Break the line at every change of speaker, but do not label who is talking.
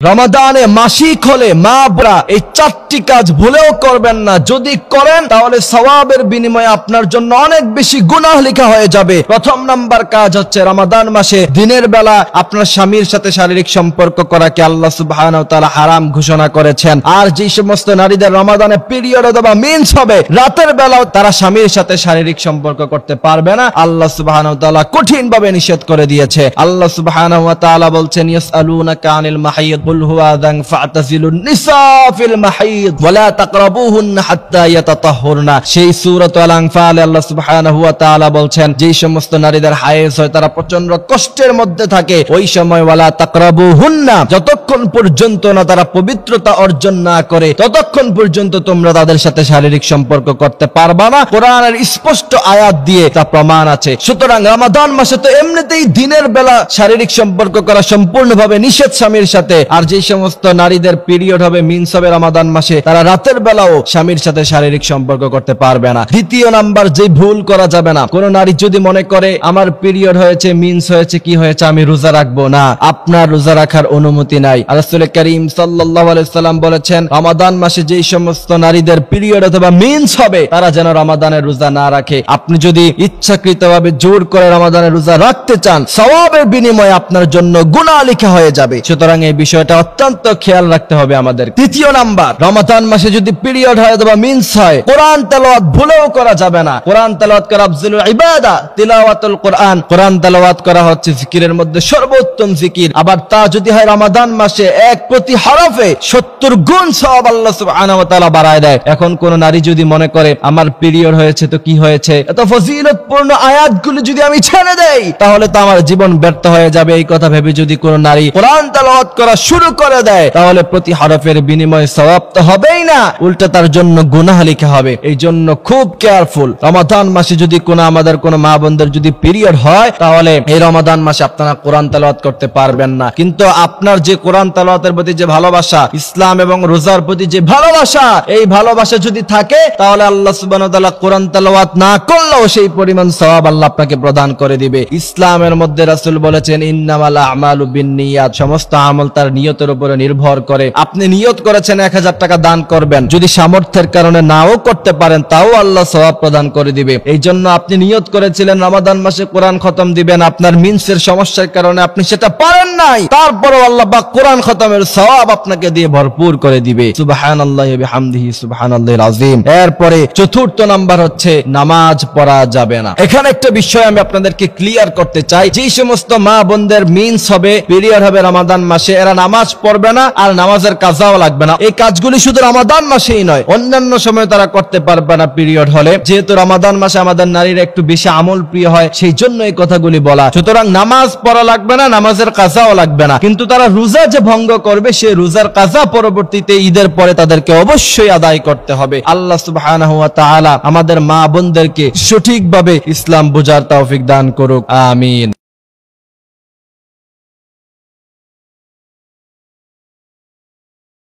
রমাদানে মাসিক হলে মা বোনেরা এই চারটি কাজ ভুলেও করবেন না। যদি করেন তাহলে সওয়াবের বিনিময়ে আপনার জন্য অনেক বেশি গুনাহ লেখা হয়ে যাবে। প্রথম নাম্বার কাজ হচ্ছে রমাদান মাসে দিনের বেলা আপনার স্বামীর সাথে শারীরিক সম্পর্ক করাকে আল্লাহ সুবহানাহু ওয়া তাআলা হারাম ঘোষণা করেছেন। আর যে সমস্ত নারীদের রমাদানে পিরিয়ড অথবা মেন্স হবে রাতের বেলাও তারা স্বামীর সাথে শারীরিক সম্পর্ক করতে পারবে না, আল্লাহ সুবহানাহু ওয়া তাআলা কঠিনভাবে নিষেধ করে দিয়েছে। আল্লাহ সুবহানাহু ওয়া তাআলা বলছেন ইয়াসআলুনাকা আনিল মাহিদ কুল হুয়া আযান ফা'তাযিলুন নিসা ফিল মাহিদ ওয়া লা তাকরাবুহুন্না হাত্তা ইয়াতাতাহহারনা। সেই সূরা আল আনফালে আল্লাহ সুবহানাহু ওয়া তাআলা বলছেন যে সমস্ত নারীদের হায়েজ হয় তারা প্রচন্ড কষ্টের মধ্যে থাকে, ওই সময় ওয়া লা তাকরাবুহুন্না যতক্ষণ পর্যন্ত না তারা পবিত্রতা অর্জন না করে ততক্ষণ পর্যন্ত তোমরা তাদের সাথে শারীরিক সম্পর্ক করতে পারবা না। কোরআনের স্পষ্ট আয়াত দিয়ে তা প্রমাণ আছে। সুতরাং রমাদান মাসে তো এমনিতেই দিনের বেলা শারীরিক সম্পর্ক করা সম্পূর্ণভাবে নিষেধ স্বামীর সাথে। আর যে সমস্ত নারীদের পিরিয়ড হবে মিন্স হবে রমাদান মাসে তারা রাতের বেলাও স্বামীর সাথে শারীরিক সম্পর্ক করতে পারবে না। দ্বিতীয় নাম্বার যে ভুল করা যাবে না, কোন নারী যদি মনে করে আমার পিরিয়ড হয়েছে মিন্স হয়েছে কি হয়েছে আমি রোজা রাখবো না, আপনার রোজা রাখার অনুমতি নাই। রাসূল করিম সাল্লাল্লাহু আলাইহি সাল্লাম বলেছেন রমাদান মাসে যে সমস্ত নারীদের পিরিয়ড অথবা মিন্স হবে তারা যেন রমাদানের রোজা না রাখে। আপনি যদি ইচ্ছাকৃতভাবে জোর করে রমাদানের রোজা রাখতে চান সওয়াবের বিনিময়ে আপনার জন্য গুনাহ লেখা হয়ে যাবে। সুতরাং এই বিষয়টা অত্যন্ত খেয়াল রাখতে হবে আমাদের। তৃতীয় নাম্বার, রমাদান মাসে যদি পিরিয়ড হয় অথবা মিন্স হয় কোরআন তেলাওয়াত ভুলেও করা যাবে না। কোরআন তেলাওয়াত করা আফজালুল ইবাদা, তিলাওয়াতুল কোরআন। কোরআন তেলাওয়াত করা হচ্ছে জিকিরের মধ্যে সর্বোত্তম জিকির। আবার তা যদি হয় রমাদান মাসে এক প্রতি হরফে 70 গুণ সওয়াব আল্লাহ সুবহানাহু ওয়া তাআলা বাড়ায় দেয়। এখন কোন নারী যদি মনে করে আমার পিরিয়ড হয়েছে তো কি হয়েছে, এত ফজিলতপূর্ণ আয়াতগুলো যদি আমি ছেড়ে দেই তাহলে তো আমার জীবন ব্যর্থ হয়ে যাবে, এই কথা ভেবে যদি কোন নারী কোরআন তেলাওয়াত করা শুরু করে দেয় তাহলে প্রতি হরফের বিনিময়ে সওয়াব তো হবেই না, উল্টা তার জন্য গুনাহ লেখা হবে। এই জন্য খুব কেয়ারফুল। রমাদান মাসে যদি আমাদের কোন মা বোনদের যদি পিরিয়ড হয় তাহলে এই রমাদান মাসে আপনারা কোরআন তেলাওয়াত করতে পারবেন না। কিন্তু আপনার যে কোরআন তেলাওয়াতের প্রতি যে ভালোবাসা, ইসলাম এবং রোজার প্রতি যে ভালোবাসা, এই ভালোবাসা যদি থাকে তাহলে আল্লাহ সুবহানাহু ওয়া তাআলা কোরআন তেলাওয়াত না করলেও সেই পরিমাণ সওয়াব আল্লাহ আপনাকে প্রদান করে দিবে। ইসলামের মধ্যে রাসূল বলেছেন ইন্নামাল আমালু বিন্নিয়াত, সমস্ত আমল তার নিয়তের উপরে নির্ভর করে। আপনি নিয়ত করেছেন 1000 টাকা দান করবেন, যদি সামর্থ্যের কারণে নাও করতে পারেন তাও আল্লাহ সওয়াব প্রদান করে দিবে। এই জন্য আপনি নিয়ত করেছিলেন রমাদান মাসে কোরআন খতম দিবেন, আপনার মিন্সের সমস্যার কারণে আপনি সেটা পারেন নাই, তারপরেও আল্লাহ পাক কোরআন খতমের সওয়াব আপনাকে দিয়ে ভরপুর করে দিবে। সুবহানাল্লাহি ওয়া বিহামদিহি সুবহানাল্লাহিল আযীম। এরপরে চতুর্থ নাম্বার হচ্ছে নামাজ পড়া যাবে না। এখানে একটা বিষয় আমি আপনাদেরকে ক্লিয়ার করতে চাই, যে সমস্ত মা বোনদের মিন্স হবে পিরিয়ড হবে রমাদান মাসে এরা নামাজ পড়বে না আর নামাজের কাজাও লাগবে না। এই কাজগুলি শুধু রমাদান মাসেই নয়, অন্যান্য সময় তারা করতে পারবে না পিরিয়ড হলে। যেহেতু রমাদান মাসে আমাদের নারীরা একটু বেশি আমল প্রিয় হয় সেই জন্য এই কথাগুলি বলা। সুতরাং নামাজ পড়া লাগবে না, নামাজের কাজাও লাগবে না, কিন্তু তারা রোজা যে ভঙ্গ করবে সেই রোজার কাজা পরবর্তীতে ঈদের পরে তাদেরকে অবশ্যই আদায় করতে হবে। আল্লাহ সুবহানাহু ওয়া তাআলা আমাদের মা বোনদেরকে সঠিকভাবে ইসলাম বোঝার তৌফিক দান করুক, আমিন।